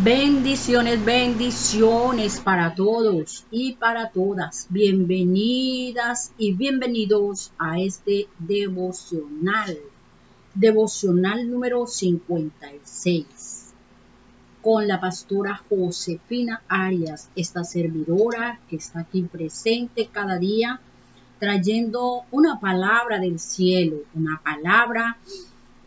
Bendiciones, bendiciones para todos y para todas. Bienvenidas y bienvenidos a este devocional número 56, con la pastora Josefina Arias, esta servidora que está aquí presente cada día, trayendo una palabra del cielo, una palabra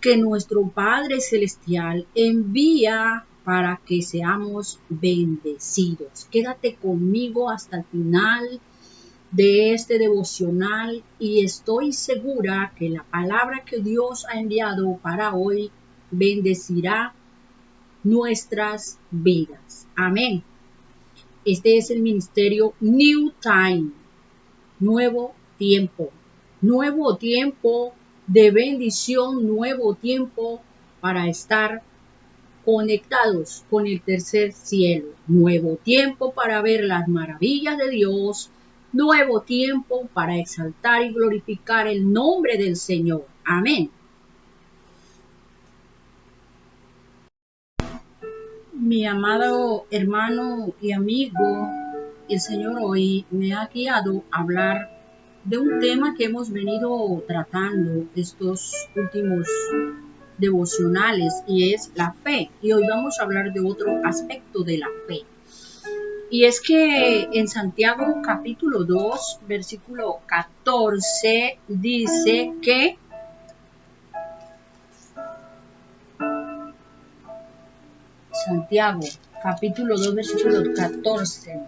que nuestro Padre Celestial envía para que seamos bendecidos. Quédate conmigo hasta el final de este devocional y estoy segura que la palabra que Dios ha enviado para hoy bendecirá nuestras vidas. Amén. Este es el ministerio New Time, nuevo tiempo de bendición, nuevo tiempo para estar conectados con el tercer cielo, nuevo tiempo para ver las maravillas de Dios, nuevo tiempo para exaltar y glorificar el nombre del Señor. Amén. Mi amado hermano y amigo, el Señor hoy me ha guiado a hablar de un tema que hemos venido tratando estos últimos devocionales y es la fe. Y hoy vamos a hablar de otro aspecto de la fe. Y es que en Santiago capítulo 2, versículo 14 dice que Santiago capítulo 2, versículo 14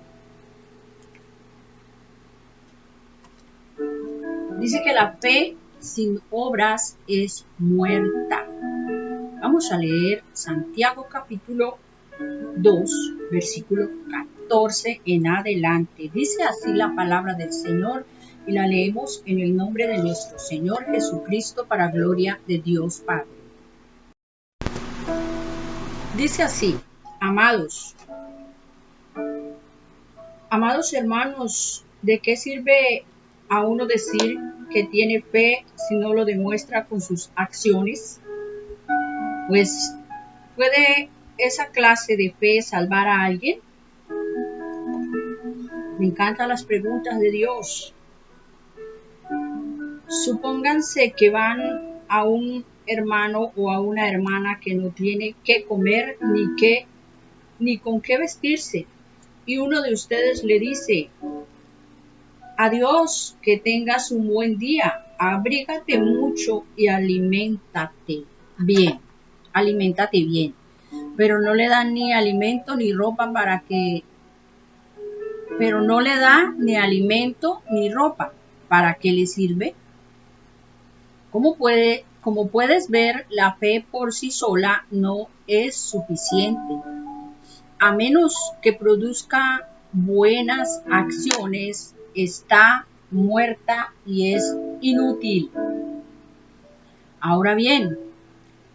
dice que la fe sin obras es muerta. Vamos a leer Santiago capítulo 2, versículo 14 en adelante. Dice así la palabra del Señor y la leemos en el nombre de nuestro Señor Jesucristo para gloria de Dios Padre. Dice así, amados hermanos, ¿de qué sirve a uno decir que tiene fe si no lo demuestra con sus acciones? Pues, ¿puede esa clase de fe salvar a alguien? Me encantan las preguntas de Dios. Supónganse que van a un hermano o a una hermana que no tiene qué comer ni con qué vestirse. Y uno de ustedes le dice, adiós, que tengas un buen día, abrígate mucho y aliméntate bien. Pero no le dan ni alimento ni ropa ¿para qué le sirve? Como puedes ver, la fe por sí sola no es suficiente. A menos que produzca buenas acciones, está muerta y es inútil. Ahora bien,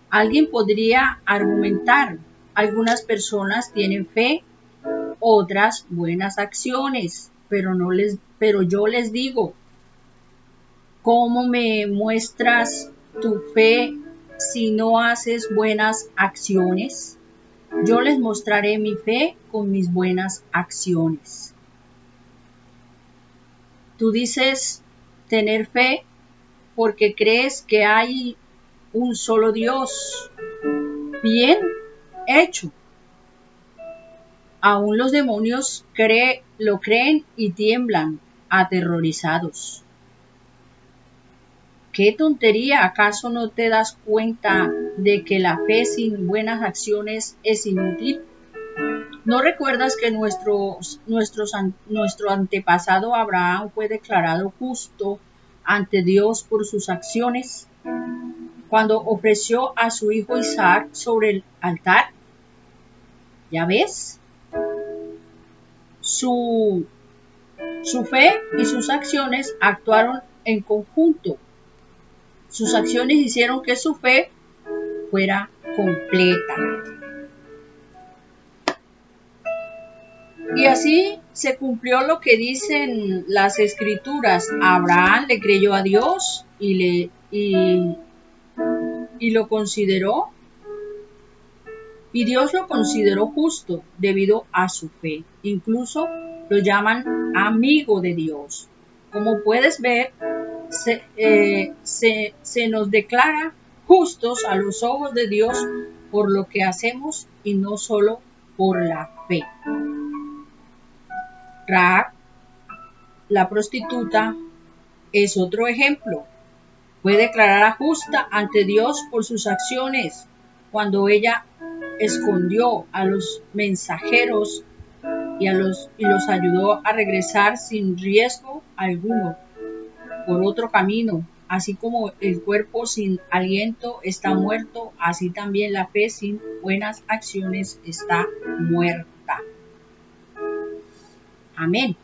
alguien podría argumentar, algunas personas tienen fe, otras buenas acciones, pero yo les digo, ¿cómo me muestras tu fe si no haces buenas acciones? Yo les mostraré mi fe con mis buenas acciones. Tú dices tener fe porque crees que hay un solo Dios. Bien hecho. Aún los demonios lo creen y tiemblan, aterrorizados. ¡Qué tontería! ¿Acaso no te das cuenta de que la fe sin buenas acciones es inútil? ¿No recuerdas que nuestro antepasado Abraham fue declarado justo ante Dios por sus acciones cuando ofreció a su hijo Isaac sobre el altar? ¿Ya ves? Su fe y sus acciones actuaron en conjunto. Sus acciones hicieron que su fe fuera completa. Y así se cumplió lo que dicen las escrituras. Abraham le creyó a Dios y lo consideró Y Dios lo consideró justo debido a su fe. Incluso lo llaman amigo de Dios. Como puedes ver, se nos declara justos a los ojos de Dios por lo que hacemos y no solo por la fe. Rahab, la prostituta, es otro ejemplo. Fue declarada justa ante Dios por sus acciones cuando ella escondió a los mensajeros y los ayudó a regresar sin riesgo alguno por otro camino. Así como el cuerpo sin aliento está muerto, así también la fe sin buenas acciones está muerta. Amén.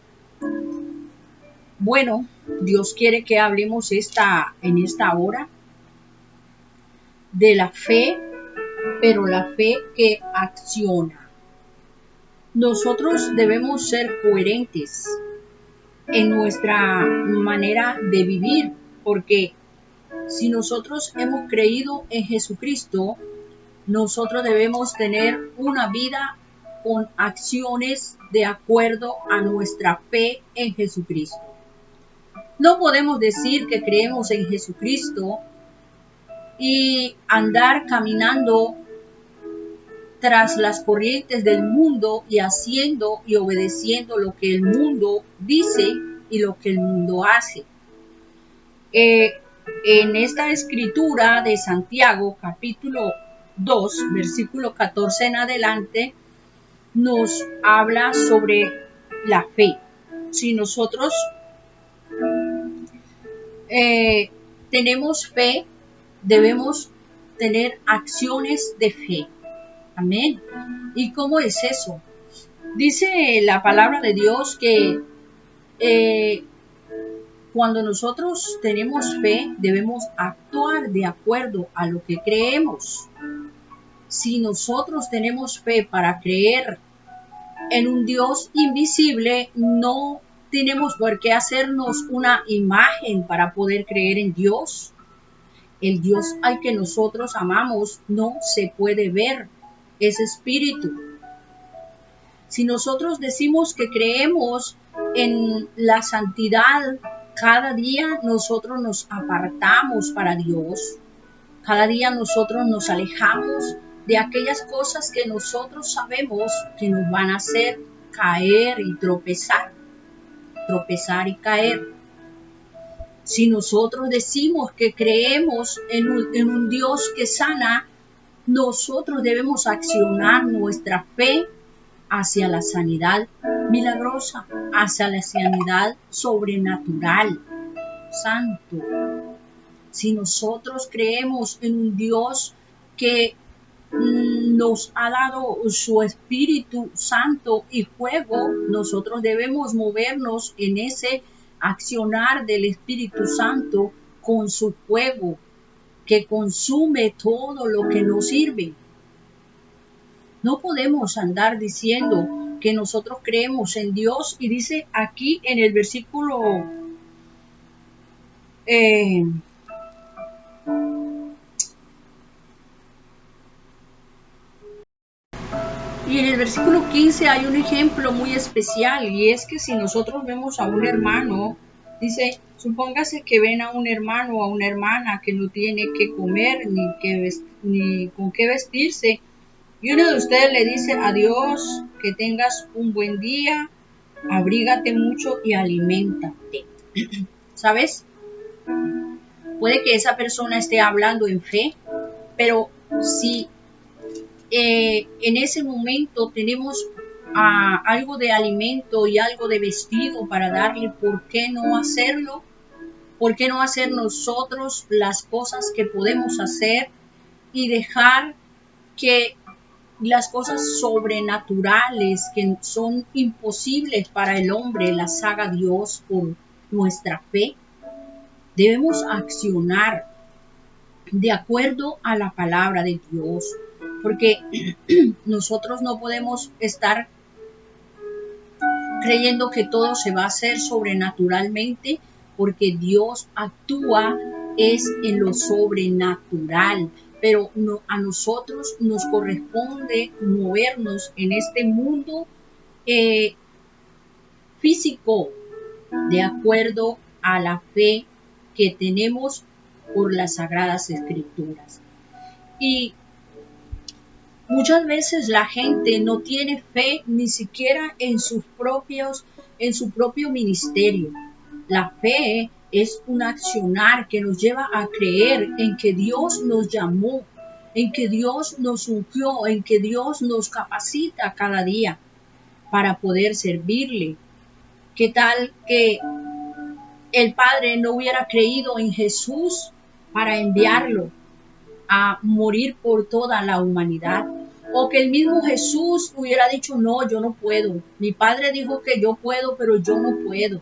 Bueno, Dios quiere que hablemos en esta hora de la fe, pero la fe que acciona. Nosotros debemos ser coherentes en nuestra manera de vivir, porque si nosotros hemos creído en Jesucristo, nosotros debemos tener una vida con acciones de acuerdo a nuestra fe en Jesucristo. No podemos decir que creemos en Jesucristo y andar caminando tras las corrientes del mundo y haciendo y obedeciendo lo que el mundo dice y lo que el mundo hace. En esta escritura de Santiago, capítulo 2, versículo 14 en adelante, nos habla sobre la fe. Si nosotros tenemos fe, debemos tener acciones de fe. Amén. ¿Y cómo es eso? Dice la palabra de Dios que cuando nosotros tenemos fe, debemos actuar de acuerdo a lo que creemos. Si nosotros tenemos fe para creer en un Dios invisible, no tenemos por qué hacernos una imagen para poder creer en Dios. El Dios al que nosotros amamos no se puede ver, es espíritu. Si nosotros decimos que creemos en la santidad, cada día nosotros nos apartamos para Dios. Cada día nosotros nos alejamos de aquellas cosas que nosotros sabemos que nos van a hacer caer y tropezar y caer. Si nosotros decimos que creemos en un Dios que sana, nosotros debemos accionar nuestra fe hacia la sanidad milagrosa, hacia la sanidad sobrenatural, santo. Si nosotros creemos en un Dios que nos ha dado su Espíritu Santo y fuego, nosotros debemos movernos en ese accionar del Espíritu Santo con su fuego que consume todo lo que nos sirve. No podemos andar diciendo que nosotros creemos en Dios y dice aquí en el versículo y en el versículo 15 hay un ejemplo muy especial y es que si nosotros vemos a un hermano, dice, supóngase que ven a un hermano o a una hermana que no tiene que comer ni con qué vestirse y uno de ustedes le dice adiós, que tengas un buen día, abrígate mucho y aliméntate. ¿Sabes? Puede que esa persona esté hablando en fe, pero si en ese momento tenemos algo de alimento y algo de vestido para darle, ¿por qué no hacerlo? ¿Por qué no hacer nosotros las cosas que podemos hacer y dejar que las cosas sobrenaturales que son imposibles para el hombre las haga Dios por nuestra fe? Debemos accionar de acuerdo a la palabra de Dios, porque nosotros no podemos estar creyendo que todo se va a hacer sobrenaturalmente, porque Dios actúa es en lo sobrenatural. pero a nosotros nos corresponde movernos en este mundo físico de acuerdo a la fe que tenemos por las Sagradas Escrituras. Y muchas veces la gente no tiene fe ni siquiera en su propio ministerio. La fe es un accionar que nos lleva a creer en que Dios nos llamó, en que Dios nos ungió, en que Dios nos capacita cada día para poder servirle. ¿Qué tal que el Padre no hubiera creído en Jesús para enviarlo a morir por toda la humanidad? O que el mismo Jesús hubiera dicho, no, yo no puedo. Mi Padre dijo que yo puedo, pero yo no puedo.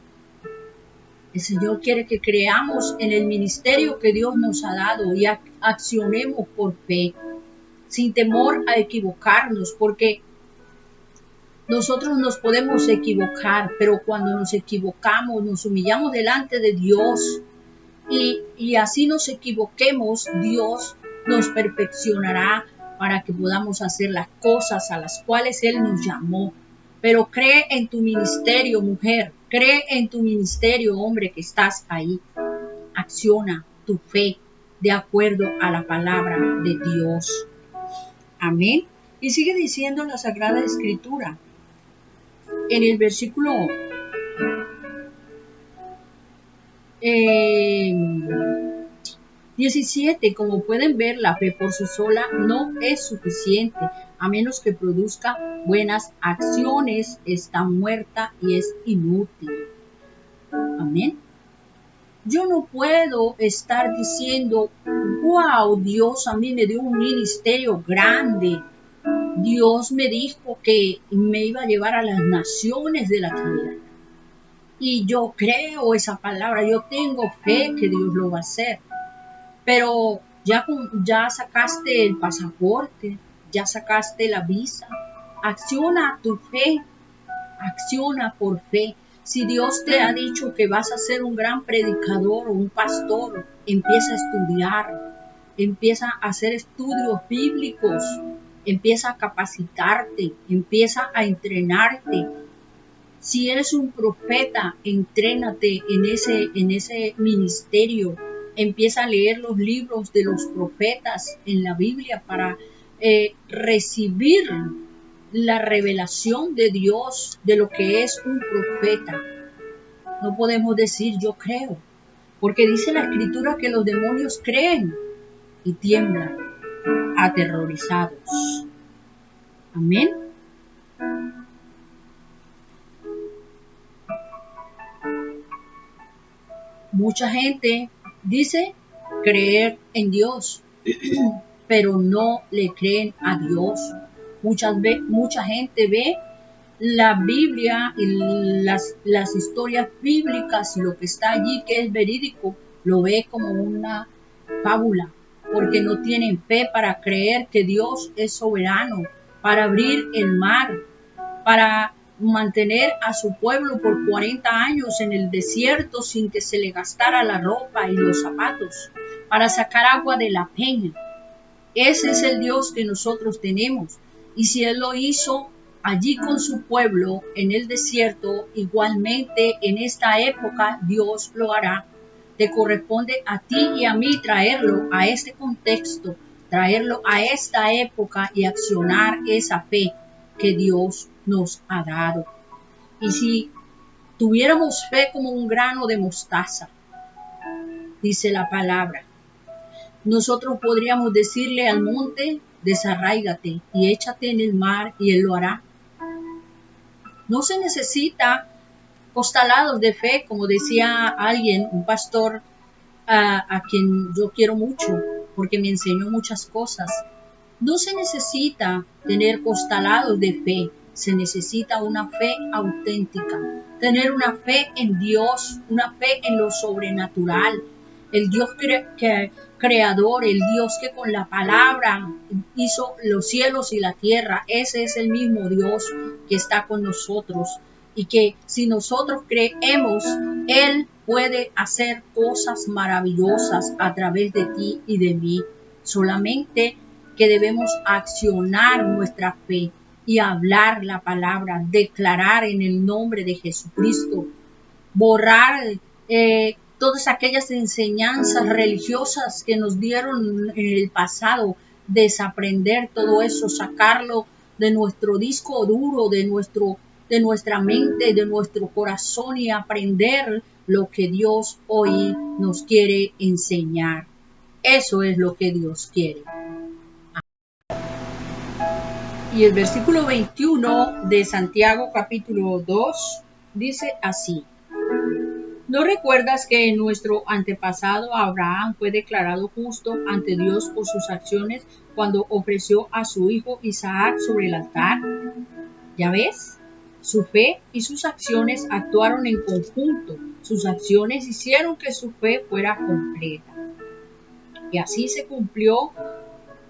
El Señor quiere que creamos en el ministerio que Dios nos ha dado y accionemos por fe, sin temor a equivocarnos, porque nosotros nos podemos equivocar, pero cuando nos equivocamos, nos humillamos delante de Dios y así nos equivoquemos, Dios nos perfeccionará para que podamos hacer las cosas a las cuales Él nos llamó. Pero cree en tu ministerio, mujer, cree en tu ministerio, hombre, que estás ahí. Acciona tu fe de acuerdo a la palabra de Dios. Amén. Y sigue diciendo la Sagrada Escritura en el versículo 17, como pueden ver, la fe por sí sola no es suficiente, a menos que produzca buenas acciones, está muerta y es inútil. Amén. Yo no puedo estar diciendo, wow, Dios a mí me dio un ministerio grande. Dios me dijo que me iba a llevar a las naciones de la tierra. Y yo creo esa palabra, yo tengo fe que Dios lo va a hacer. Pero ya sacaste el pasaporte, ya sacaste la visa. Acciona tu fe, acciona por fe. Si Dios te ha dicho que vas a ser un gran predicador o un pastor, empieza a estudiar, empieza a hacer estudios bíblicos, empieza a capacitarte, empieza a entrenarte. Si eres un profeta, entrénate en ese ministerio. Empieza a leer los libros de los profetas en la Biblia para recibir la revelación de Dios de lo que es un profeta. No podemos decir yo creo, porque dice la Escritura que los demonios creen y tiemblan aterrorizados. Amén. Mucha gente dice creer en Dios, pero no le creen a Dios. Mucha gente ve la Biblia y las historias bíblicas y lo que está allí que es verídico, lo ve como una fábula, porque no tienen fe para creer que Dios es soberano, para abrir el mar, para mantener a su pueblo por 40 años en el desierto sin que se le gastara la ropa y los zapatos, para sacar agua de la peña. Ese es el Dios que nosotros tenemos. Y si Él lo hizo allí con su pueblo en el desierto, igualmente en esta época Dios lo hará. Te corresponde a ti y a mí traerlo a este contexto, traerlo a esta época y accionar esa fe que Dios nos ha dado. Y si tuviéramos fe como un grano de mostaza, dice la palabra, nosotros podríamos decirle al monte, desarráigate y échate en el mar y Él lo hará. No se necesita costalados de fe, como decía alguien, un pastor a quien yo quiero mucho, porque me enseñó muchas cosas. No se necesita tener costalados de fe, se necesita una fe auténtica, tener una fe en Dios, una fe en lo sobrenatural, el Dios creador, el Dios que con la palabra hizo los cielos y la tierra. Ese es el mismo Dios que está con nosotros y que si nosotros creemos, Él puede hacer cosas maravillosas a través de ti y de mí. solamente que debemos accionar nuestra fe y hablar la palabra, declarar en el nombre de Jesucristo, borrar todas aquellas enseñanzas religiosas que nos dieron en el pasado, desaprender todo eso, sacarlo de nuestro disco duro, de nuestra mente, de nuestro corazón y aprender lo que Dios hoy nos quiere enseñar. Eso es lo que Dios quiere. Y el versículo 21 de Santiago capítulo 2 dice así: ¿No recuerdas que nuestro antepasado Abraham fue declarado justo ante Dios por sus acciones cuando ofreció a su hijo Isaac sobre el altar? ¿Ya ves? Su fe y sus acciones actuaron en conjunto. Sus acciones hicieron que su fe fuera completa. Y así se cumplió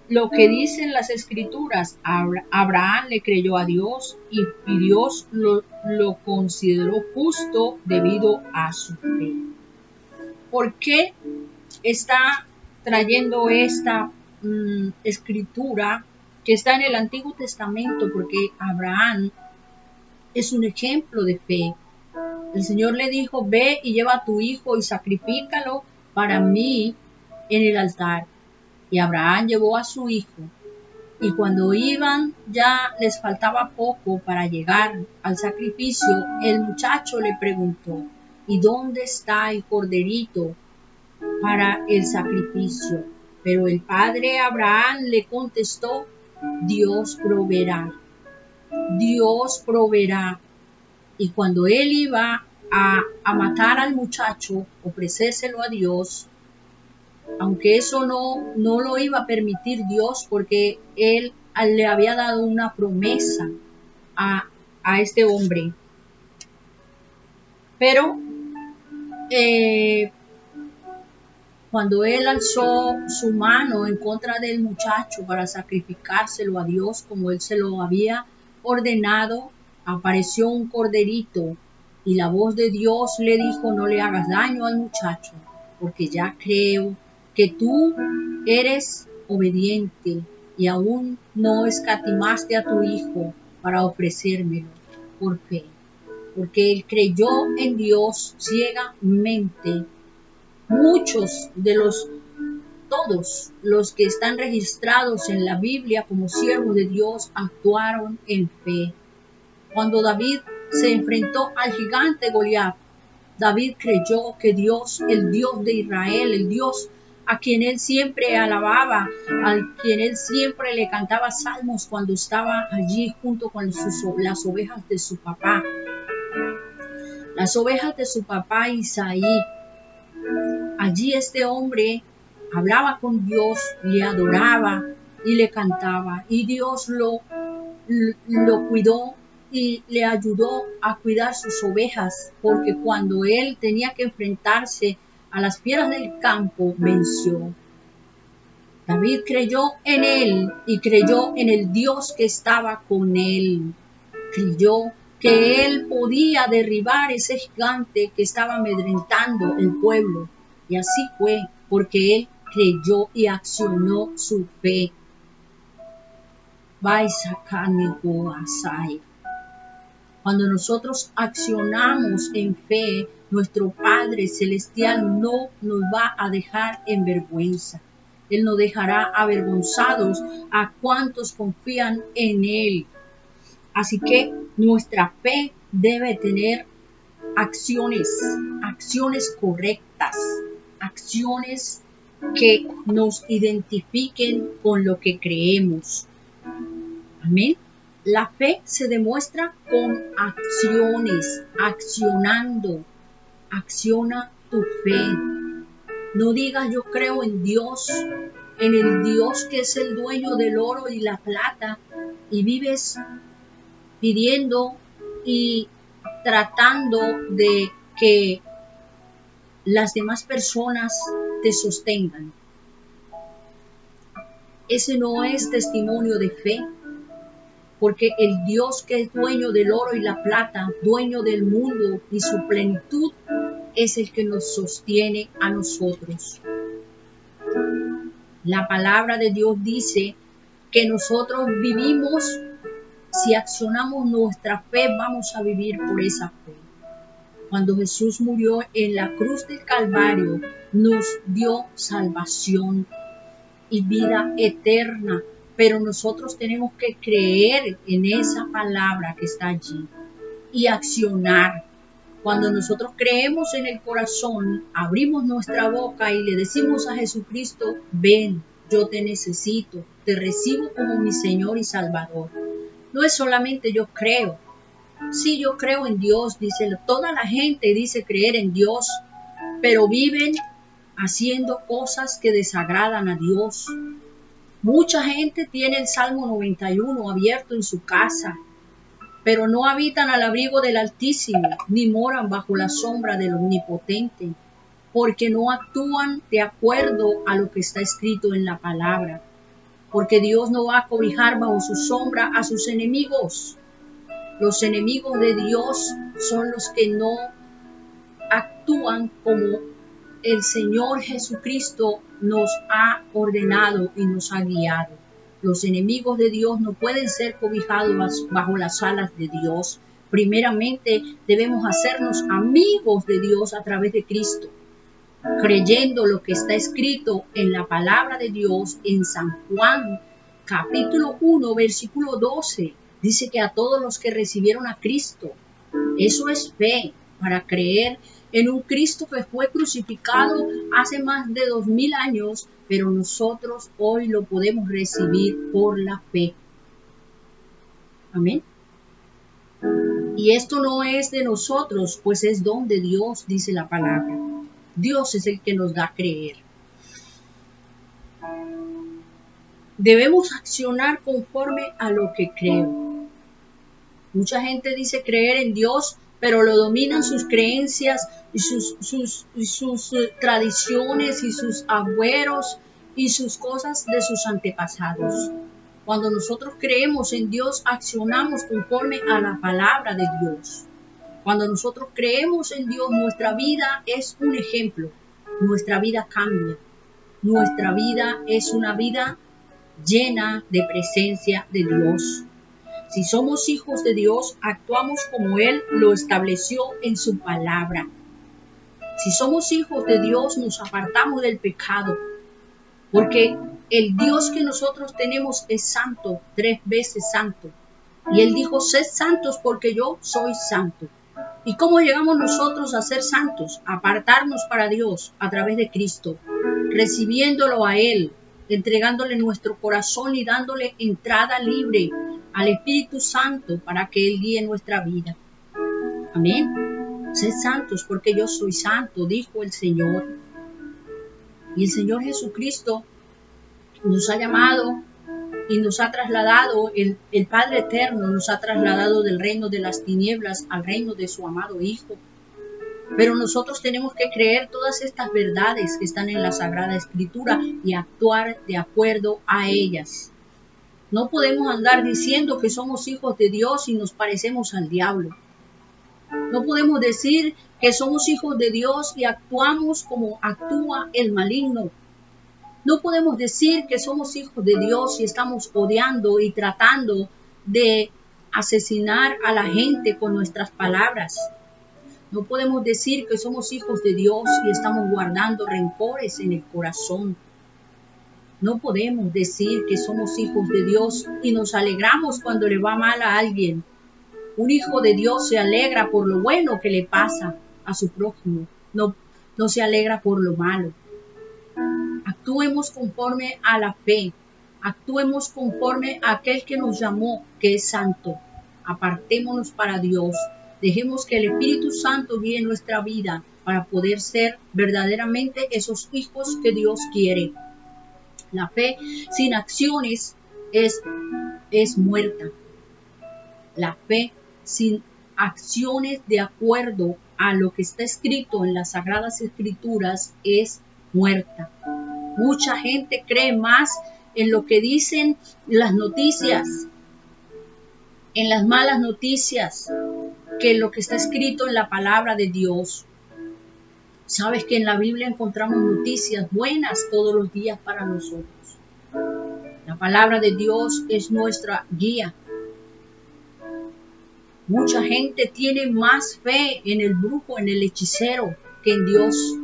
lo que dicen las escrituras. Abraham le creyó a Dios y Dios lo consideró justo debido a su fe. ¿Por qué está trayendo esta escritura que está en el Antiguo Testamento? Porque Abraham es un ejemplo de fe. El Señor le dijo: ve y lleva a tu hijo y sacrifícalo para mí en el altar. Y Abraham llevó a su hijo. Y cuando iban, ya les faltaba poco para llegar al sacrificio, el muchacho le preguntó: ¿y dónde está el corderito para el sacrificio? Pero el padre Abraham le contestó: Dios proveerá. Dios proveerá. Y cuando él iba a matar al muchacho, ofrecérselo a Dios, aunque eso no lo iba a permitir Dios, porque él le había dado una promesa a este hombre. Pero cuando él alzó su mano en contra del muchacho para sacrificárselo a Dios como él se lo había ordenado, apareció un corderito y la voz de Dios le dijo: no le hagas daño al muchacho, porque ya creo que tú eres obediente y aún no escatimaste a tu hijo para ofrecérmelo por fe, porque él creyó en Dios ciegamente. Todos los que están registrados en la Biblia como siervos de Dios actuaron en fe. Cuando David se enfrentó al gigante Goliat, David creyó que Dios, el Dios de Israel, el Dios a quien él siempre alababa, al quien él siempre le cantaba salmos cuando estaba allí junto con las ovejas de su papá. Las ovejas de su papá Isaí. Allí este hombre hablaba con Dios, le adoraba y le cantaba, y Dios lo cuidó y le ayudó a cuidar sus ovejas, porque cuando él tenía que enfrentarse a las fieras del campo, venció. David creyó en él y creyó en el Dios que estaba con él. Creyó que él podía derribar ese gigante que estaba amedrentando el pueblo. Y así fue, porque él creyó y accionó su fe. Cuando nosotros accionamos en fe, nuestro Padre Celestial no nos va a dejar en vergüenza. Él no dejará avergonzados a cuantos confían en Él. Así que nuestra fe debe tener acciones correctas, acciones que nos identifiquen con lo que creemos. Amén. La fe se demuestra con acciones, accionando. Acciona tu fe. No digas yo creo en Dios, en el Dios que es el dueño del oro y la plata, y vives pidiendo y tratando de que las demás personas te sostengan. Ese no es testimonio de fe, porque el Dios que es dueño del oro y la plata, dueño del mundo y su plenitud, es el que nos sostiene a nosotros. La palabra de Dios dice que nosotros vivimos, si accionamos nuestra fe, vamos a vivir por esa fe. Cuando Jesús murió en la cruz del Calvario, nos dio salvación y vida eterna, pero nosotros tenemos que creer en esa palabra que está allí y accionar. Cuando nosotros creemos en el corazón, abrimos nuestra boca y le decimos a Jesucristo, ven, yo te necesito, te recibo como mi Señor y Salvador. No es solamente yo creo. Sí, yo creo en Dios, dice, toda la gente dice creer en Dios, pero viven haciendo cosas que desagradan a Dios. Mucha gente tiene el Salmo 91 abierto en su casa, pero no habitan al abrigo del Altísimo, ni moran bajo la sombra del Omnipotente, porque no actúan de acuerdo a lo que está escrito en la palabra, porque Dios no va a cobijar bajo su sombra a sus enemigos. Los enemigos de Dios son los que no actúan como el Señor Jesucristo nos ha ordenado y nos ha guiado. Los enemigos de Dios no pueden ser cobijados bajo las alas de Dios. Primeramente debemos hacernos amigos de Dios a través de Cristo, creyendo lo que está escrito en la palabra de Dios en San Juan, capítulo 1, versículo 12. Dice que a todos los que recibieron a Cristo, eso es fe, para creer en un Cristo que fue crucificado hace más de 2000 años, pero nosotros hoy lo podemos recibir por la fe. Amén. Y esto no es de nosotros, pues es don de Dios, dice la palabra. Dios es el que nos da a creer. Debemos accionar conforme a lo que creo. Mucha gente dice creer en Dios, pero lo dominan sus creencias y sus tradiciones y sus agüeros y sus cosas de sus antepasados. Cuando nosotros creemos en Dios, accionamos conforme a la palabra de Dios. Cuando nosotros creemos en Dios, nuestra vida es un ejemplo. Nuestra vida cambia. Nuestra vida es una vida llena de presencia de Dios. Si somos hijos de Dios, actuamos como Él lo estableció en su palabra. Si somos hijos de Dios, nos apartamos del pecado, porque el Dios que nosotros tenemos es santo, 3 veces santo. Y Él dijo, sed santos porque yo soy santo. ¿Y cómo llegamos nosotros a ser santos? A apartarnos para Dios a través de Cristo, recibiéndolo a Él, entregándole nuestro corazón y dándole entrada libre al Espíritu Santo para que Él guíe nuestra vida. Amén. Sed santos porque yo soy santo, dijo el Señor. Y el Señor Jesucristo nos ha llamado y nos ha trasladado, el Padre Eterno nos ha trasladado del reino de las tinieblas al reino de su amado Hijo. Pero nosotros tenemos que creer todas estas verdades que están en la Sagrada Escritura y actuar de acuerdo a ellas. No podemos andar diciendo que somos hijos de Dios y nos parecemos al diablo. No podemos decir que somos hijos de Dios y actuamos como actúa el maligno. No podemos decir que somos hijos de Dios y estamos odiando y tratando de asesinar a la gente con nuestras palabras. No podemos decir que somos hijos de Dios y estamos guardando rencores en el corazón. No podemos decir que somos hijos de Dios y nos alegramos cuando le va mal a alguien. Un hijo de Dios se alegra por lo bueno que le pasa a su prójimo, no se alegra por lo malo. Actuemos conforme a la fe, actuemos conforme a aquel que nos llamó, que es santo. Apartémonos para Dios, dejemos que el Espíritu Santo guíe nuestra vida para poder ser verdaderamente esos hijos que Dios quiere. La fe sin acciones es muerta. La fe sin acciones de acuerdo a lo que está escrito en las Sagradas Escrituras es muerta. Mucha gente cree más en lo que dicen las noticias, en las malas noticias, que en lo que está escrito en la palabra de Dios. Sabes que en la Biblia encontramos noticias buenas todos los días para nosotros. La palabra de Dios es nuestra guía. Mucha gente tiene más fe en el brujo, en el hechicero, que en Dios.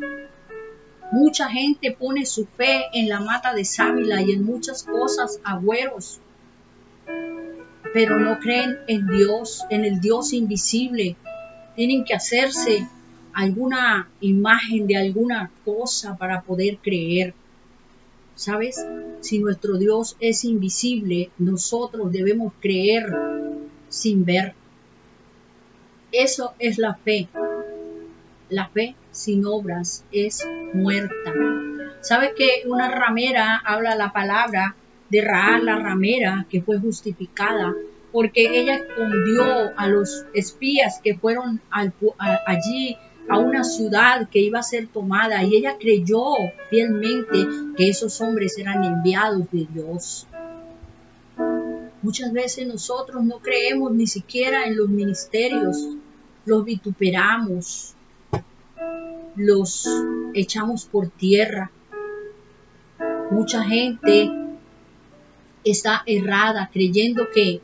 Mucha gente pone su fe en la mata de sábila y en muchas cosas, agüeros, pero no creen en Dios, en el Dios invisible. Tienen que hacerse alguna imagen de alguna cosa para poder creer. ¿Sabes? Si nuestro Dios es invisible, nosotros debemos creer sin ver. Eso es la fe. La fe sin obras es muerta. ¿Sabes que una ramera habla la palabra de Rahab, la ramera, que fue justificada porque ella escondió a los espías que fueron allí a una ciudad que iba a ser tomada, y ella creyó fielmente que esos hombres eran enviados de Dios? Muchas veces nosotros no creemos ni siquiera en los ministerios, los vituperamos, los echamos por tierra. Mucha gente está errada creyendo que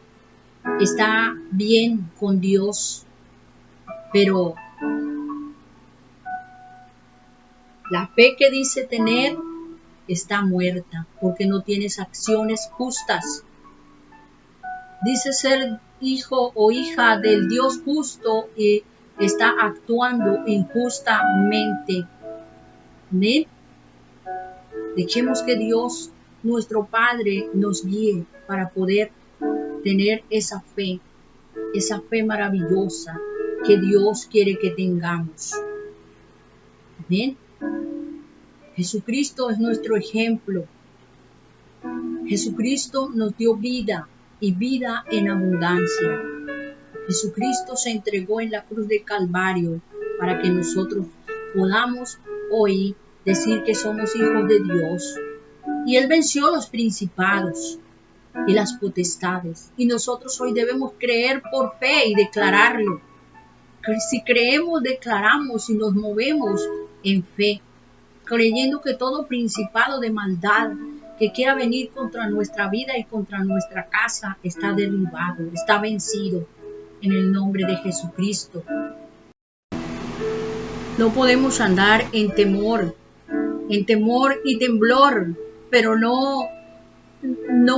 está bien con Dios, pero la fe que dice tener está muerta porque no tienes acciones justas. Dice ser hijo o hija del Dios justo y está actuando injustamente. ¿Amén? Dejemos que Dios, nuestro Padre, nos guíe para poder tener esa fe maravillosa que Dios quiere que tengamos. ¿Amén? Jesucristo es nuestro ejemplo. Jesucristo nos dio vida y vida en abundancia. Jesucristo se entregó en la cruz de Calvario para que nosotros podamos hoy decir que somos hijos de Dios. Y Él venció los principados y las potestades. Y nosotros hoy debemos creer por fe y declararlo. Si creemos, declaramos y nos movemos en fe, creyendo que todo principado de maldad que quiera venir contra nuestra vida y contra nuestra casa está derribado, está vencido en el nombre de Jesucristo. No podemos andar en temor y temblor, pero no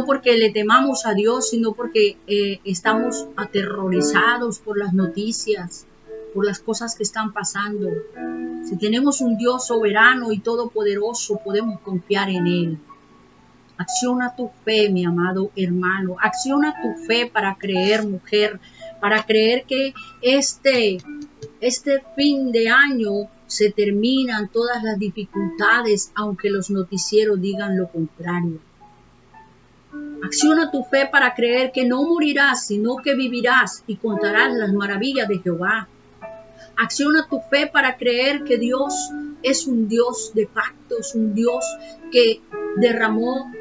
porque le temamos a Dios, sino porque estamos aterrorizados por las noticias, por las cosas que están pasando. Si tenemos un Dios soberano y todopoderoso, podemos confiar en Él. Acciona tu fe, mi amado hermano. Acciona tu fe para creer, mujer, para creer que este fin de año se terminan todas las dificultades, aunque los noticieros digan lo contrario. Acciona tu fe para creer que no morirás, sino que vivirás y contarás las maravillas de Jehová. Acciona tu fe para creer que Dios es un Dios de pactos, un Dios que derramó,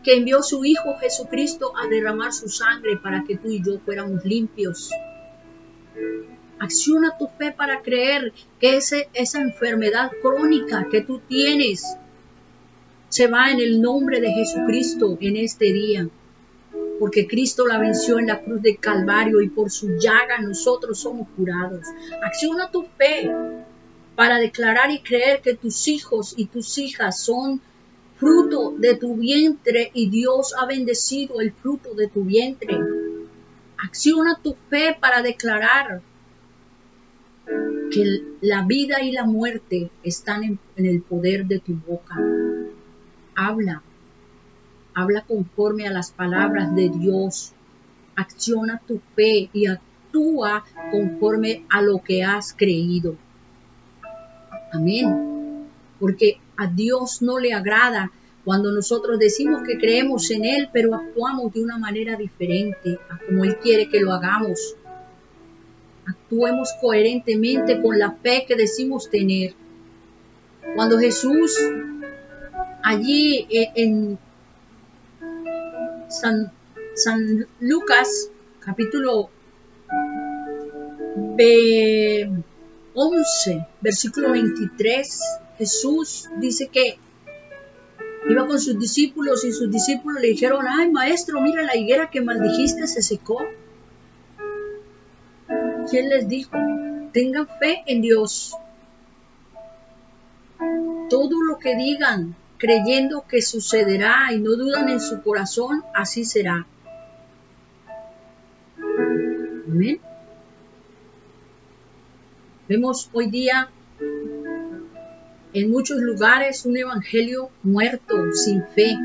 que envió su Hijo Jesucristo a derramar su sangre para que tú y yo fuéramos limpios. Acciona tu fe para creer que esa enfermedad crónica que tú tienes se va en el nombre de Jesucristo en este día, porque Cristo la venció en la cruz de Calvario y por su llaga nosotros somos curados. Acciona tu fe para declarar y creer que tus hijos y tus hijas son fruto de tu vientre y Dios ha bendecido el fruto de tu vientre. Acciona tu fe para declarar que la vida y la muerte están en el poder de tu boca. Habla conforme a las palabras de Dios. Acciona tu fe y actúa conforme a lo que has creído. Amén. Porque a Dios no le agrada cuando nosotros decimos que creemos en Él, pero actuamos de una manera diferente a como Él quiere que lo hagamos. Actuemos coherentemente con la fe que decimos tener. Cuando Jesús allí en San Lucas, capítulo 11, versículo 23, Jesús dice que Iba con sus discípulos y sus discípulos le dijeron, ay maestro, mira la higuera que maldijiste se secó. ¿Quién les dijo? Tengan fe en Dios. Todo lo que digan, creyendo que sucederá y no dudan en su corazón, así será. Amén. Vemos hoy día en muchos lugares un evangelio muerto, sin fe,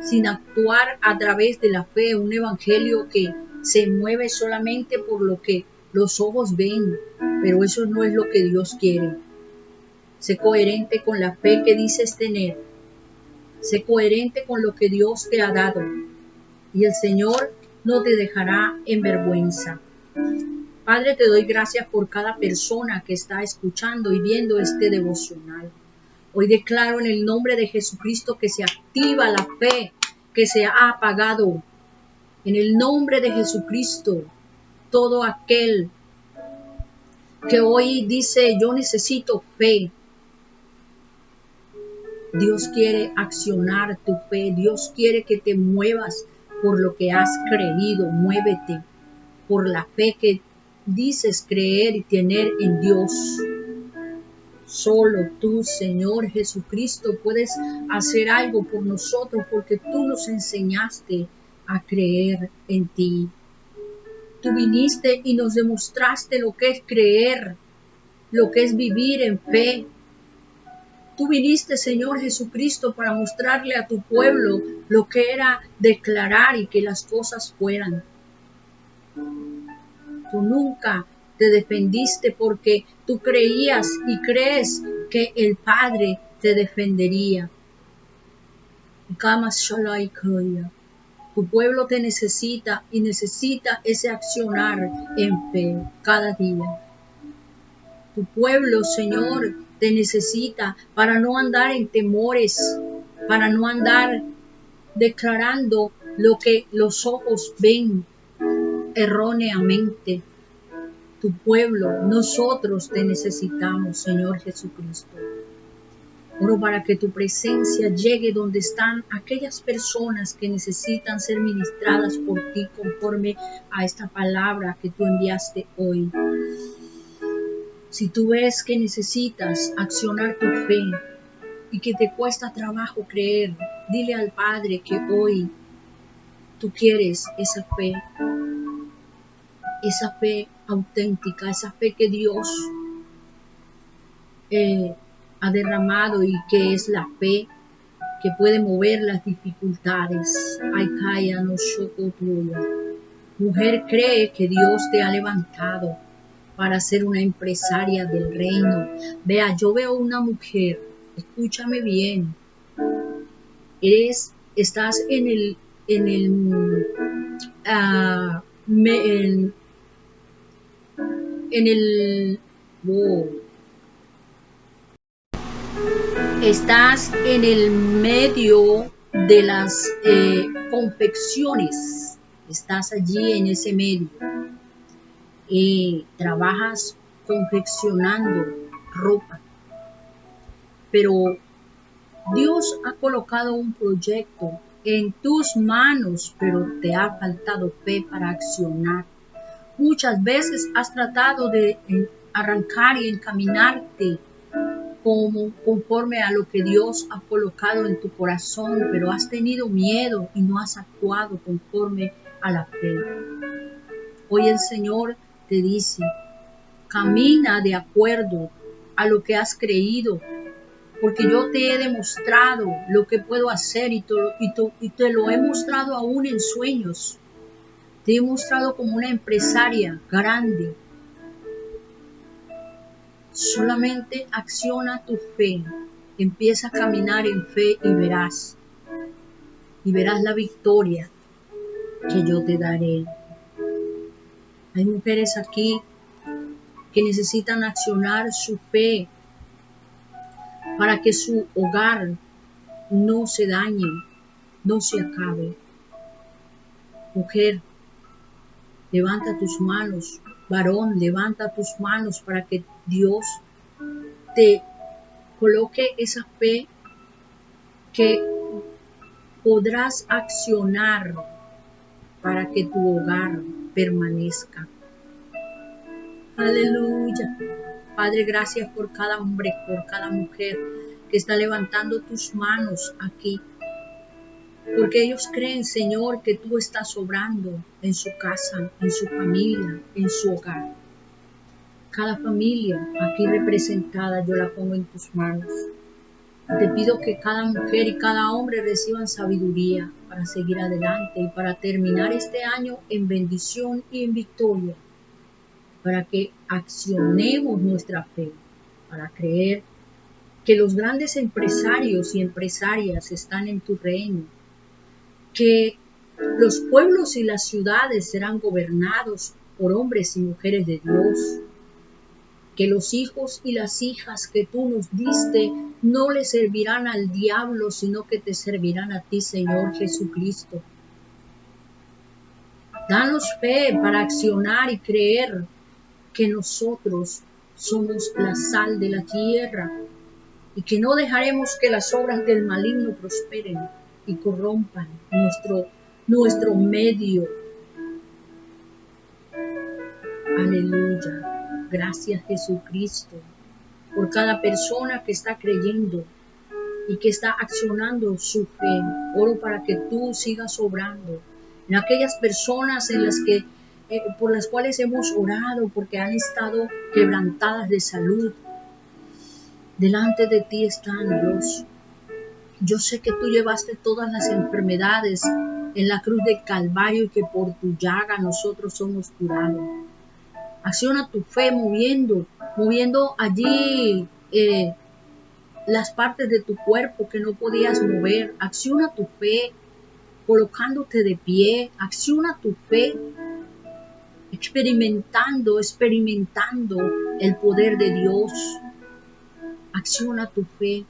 sin actuar a través de la fe, un evangelio que se mueve solamente por lo que los ojos ven, pero eso no es lo que Dios quiere. Sé coherente con la fe que dices tener, sé coherente con lo que Dios te ha dado y el Señor no te dejará en vergüenza. Padre, te doy gracias por cada persona que está escuchando y viendo este devocional. Hoy declaro en el nombre de Jesucristo que se activa la fe que se ha apagado. En el nombre de Jesucristo, todo aquel que hoy dice yo necesito fe, Dios quiere accionar tu fe. Dios quiere que te muevas por lo que has creído. Muévete por la fe que dices creer y tener en Dios. Solo tú, Señor Jesucristo, puedes hacer algo por nosotros porque tú nos enseñaste a creer en ti. Tú viniste y nos demostraste lo que es creer, lo que es vivir en fe. Tú viniste, Señor Jesucristo, para mostrarle a tu pueblo lo que era declarar y que las cosas fueran. Tú nunca te defendiste porque tú creías y crees que el Padre te defendería. Tu pueblo te necesita y necesita ese accionar en fe cada día. Tu pueblo, Señor, te necesita para no andar en temores, para no andar declarando lo que los ojos ven erróneamente. Tu pueblo, nosotros te necesitamos, Señor Jesucristo. Oro para que tu presencia llegue donde están aquellas personas que necesitan ser ministradas por ti conforme a esta palabra que tú enviaste hoy. Si tú ves que necesitas accionar tu fe y que te cuesta trabajo creer, dile al Padre que hoy tú quieres esa fe auténtica, esa fe que Dios ha derramado y que es la fe que puede mover las dificultades. Mujer, cree que Dios te ha levantado para ser una empresaria del reino. Vea, yo veo una mujer, escúchame bien, estás estás en el medio de las confecciones, estás allí en ese medio. Trabajas confeccionando ropa, pero Dios ha colocado un proyecto en tus manos, pero te ha faltado fe para accionar. Muchas veces has tratado de arrancar y encaminarte conforme a lo que Dios ha colocado en tu corazón, pero has tenido miedo y no has actuado conforme a la fe. Hoy el Señor te dice, camina de acuerdo a lo que has creído, porque yo te he demostrado lo que puedo hacer y te lo he mostrado aún en sueños. Te he mostrado como una empresaria grande. Solamente acciona tu fe, empieza a caminar en fe y verás la victoria que yo te daré. Hay mujeres aquí que necesitan accionar su fe para que su hogar no se dañe, no se acabe. Mujer, levanta tus manos. Varón, levanta tus manos para que Dios te coloque esa fe que podrás accionar para que tu hogar permanezca. Aleluya. Padre, gracias por cada hombre, por cada mujer que está levantando tus manos aquí. Porque ellos creen, Señor, que tú estás obrando en su casa, en su familia, en su hogar. Cada familia aquí representada yo la pongo en tus manos. Te pido que cada mujer y cada hombre reciban sabiduría para seguir adelante y para terminar este año en bendición y en victoria. Para que accionemos nuestra fe, para creer que los grandes empresarios y empresarias están en tu reino, que los pueblos y las ciudades serán gobernados por hombres y mujeres de Dios, que los hijos y las hijas que tú nos diste no le servirán al diablo, sino que te servirán a ti, Señor Jesucristo. Danos fe para accionar y creer que nosotros somos la sal de la tierra y que no dejaremos que las obras del maligno prosperen y corrompan nuestro medio. Aleluya. Gracias, Jesucristo, por cada persona que está creyendo y que está accionando su fe. Oro para que tú sigas obrando en aquellas personas por las cuales hemos orado porque han estado quebrantadas de salud. Delante de ti están, Dios. Yo sé que tú llevaste todas las enfermedades en la cruz del Calvario y que por tu llaga nosotros somos curados. Acciona tu fe moviendo allí las partes de tu cuerpo que no podías mover. Acciona tu fe colocándote de pie. Acciona tu fe experimentando el poder de Dios. Acciona tu fe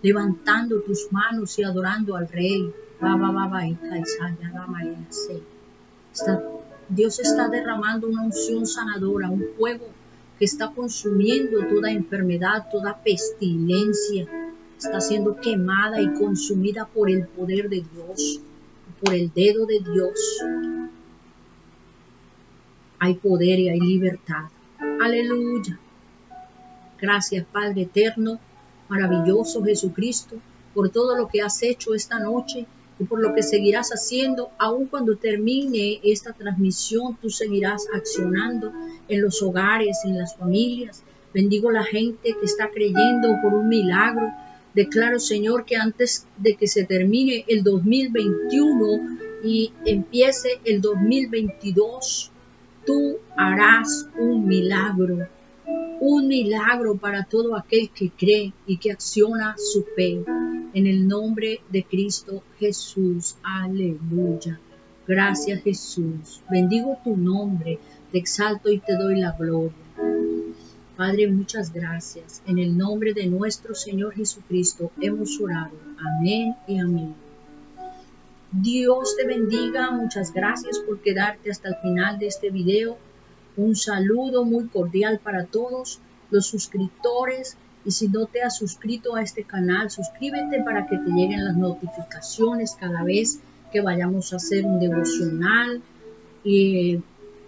levantando tus manos y adorando al Rey. Dios está derramando una unción sanadora, un fuego que está consumiendo toda enfermedad, toda pestilencia. Está siendo quemada y consumida por el poder de Dios, por el dedo de Dios. Hay poder y hay libertad. Aleluya. Gracias, Padre eterno, maravilloso Jesucristo, por todo lo que has hecho esta noche y por lo que seguirás haciendo. Aun cuando termine esta transmisión, tú seguirás accionando en los hogares, en las familias. Bendigo la gente que está creyendo por un milagro. Declaro, Señor, que antes de que se termine el 2021 y empiece el 2022, tú harás un milagro para todo aquel que cree y que acciona su fe. En el nombre de Cristo Jesús. Aleluya. Gracias, Jesús. Bendigo tu nombre, te exalto y te doy la gloria. Padre, muchas gracias. En el nombre de nuestro Señor Jesucristo hemos orado. Amén y amén. Dios te bendiga. Muchas gracias por quedarte hasta el final de este video. Un saludo muy cordial para todos los suscriptores. Y si no te has suscrito a este canal, suscríbete para que te lleguen las notificaciones cada vez que vayamos a hacer un devocional. Y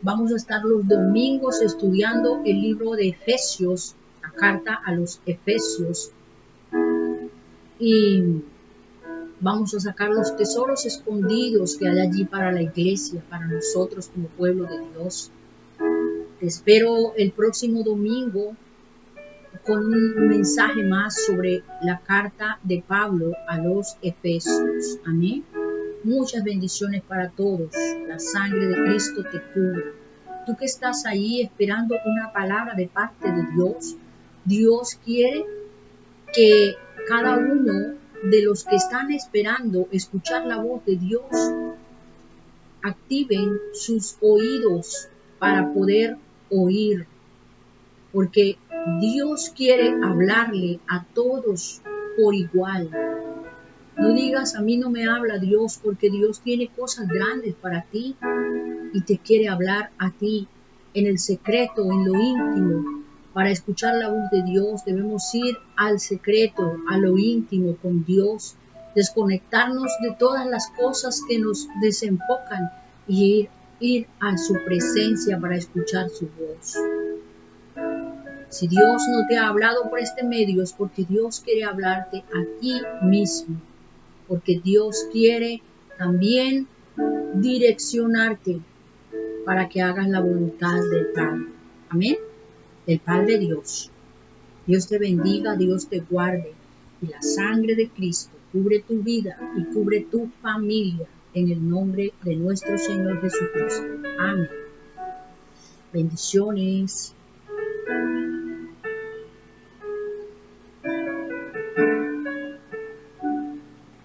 vamos a estar los domingos estudiando el libro de Efesios, la carta a los Efesios. Y vamos a sacar los tesoros escondidos que hay allí para la iglesia, para nosotros como pueblo de Dios. Te espero el próximo domingo con un mensaje más sobre la carta de Pablo a los Efesios. Amén. Muchas bendiciones para todos. La sangre de Cristo te cubre. Tú que estás ahí esperando una palabra de parte de Dios, Dios quiere que cada uno de los que están esperando escuchar la voz de Dios activen sus oídos para poder oír. Porque Dios quiere hablarle a todos por igual. No digas, a mí no me habla Dios, porque Dios tiene cosas grandes para ti y te quiere hablar a ti en el secreto, en lo íntimo. Para escuchar la voz de Dios debemos ir al secreto, a lo íntimo con Dios desconectarnos de todas las cosas que nos desenfocan y ir a su presencia para escuchar su voz. Si Dios no te ha hablado por este medio, es porque Dios quiere hablarte aquí mismo, porque Dios quiere también direccionarte para que hagas la voluntad del Padre. Amén. Del Padre Dios. Dios te bendiga, Dios te guarde, y la sangre de Cristo cubre tu vida y cubre tu familia en el nombre de nuestro Señor Jesucristo. Amén. Bendiciones.